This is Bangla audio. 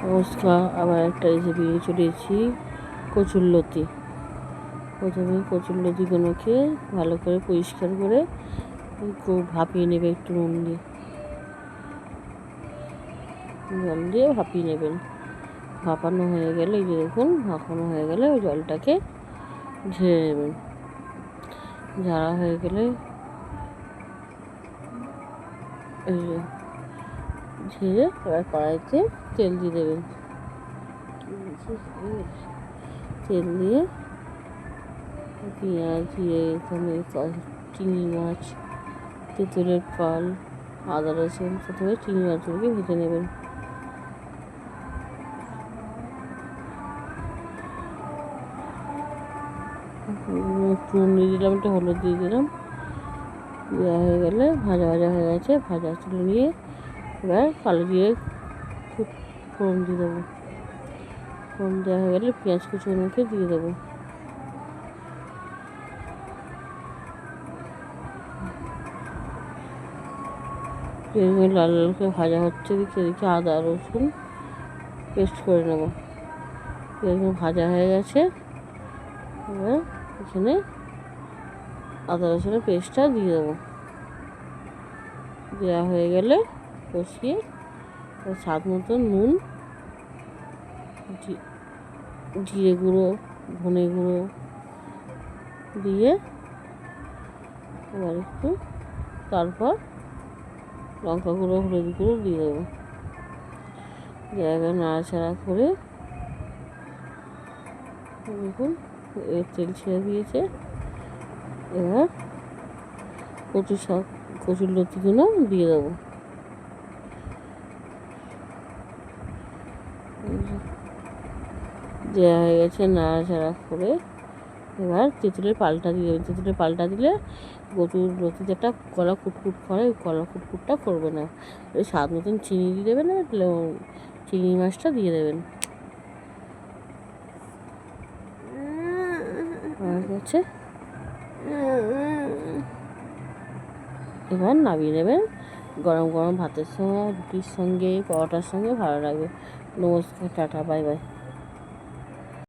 নমস্কার, আবার একটা রেসিপি নিয়ে চলে এসেছি। কচুরলতি। প্রথমে কচুরলতিগুলোকে ভালো করে পরিষ্কার করে একটু ভাপিয়ে নেবে, একটু নুন দিয়ে, জল দিয়ে ভাপিয়ে নেবেন। ভাপানো হয়ে গেলে, এই যে দেখুন, ভাপানো হয়ে গেলে ওই জলটাকে ঝেড়ে নেবেন। ঝাড়া হয়ে গেলে এই যে ঝেড়ে এবার কড়াইতে তেল দিয়ে দেবেন। তেল দিয়ে পেঁয়াজ দিয়ে, এখানে চিংড়ি মাছ, তেঁতুলের পাল, আদা রসুন, প্রথমে চিংড়ি মাছগুলোকে ভেজে নেবেন। একটু নিয়ে দিলাম, একটু হলুদ দিয়ে দিলাম। দেওয়া হয়ে গেলে ভাজা ভাজা হয়ে গেছে, ভাজা তুলে নিয়ে এবার কালো দিয়ে ফোড়ন দিয়ে দেবো। ফোড়ন দেওয়া হয়ে গেলে পেঁয়াজ কুচুনোকে দিয়ে দেবো। লাল লাল করে ভাজা হচ্ছে, এদিকে আদা রসুন পেস্ট করে নেব। এরকম ভাজা হয়ে গেছে, এবার এখানে আদা রসুনের পেস্টটা দিয়ে দেবো। দেওয়া হয়ে গেলে কষিয়ে স্বাদ মতো নুন, জিরে গুঁড়ো, ধনে গুঁড়ো দিয়ে এবার একটু, তারপর লঙ্কা গুঁড়ো, হলুদ গুঁড়ো দিয়ে দেবো। জায়গায় নাড়াচাড়া করে দেখুন তেল ছেড়ে দিয়েছে। এবার কচুরলতিগুলো দিয়ে দেবো। দেওয়া হয়ে গেছে, নাড়াচাড়া করে এবার তেঁতুলের পালটা দিয়ে দেবেন। তেঁতুলের পালটা দিলে কচুরলতিতে একটা কলা কুটকুট করে, ওই কলা কুটকুটটা করবে না। ওই স্বাদ মতন চিনি দিয়ে দেবেন, চিংড়ি মাছটা দিয়ে দেবেন। হয়ে গেছে, এবার নামিয়ে নেবেন। গরম গরম ভাতের সঙ্গে, রুটির সঙ্গে, পরোটার সঙ্গে ভালো লাগবে। নমস্কার, টাটা, বাই বাই।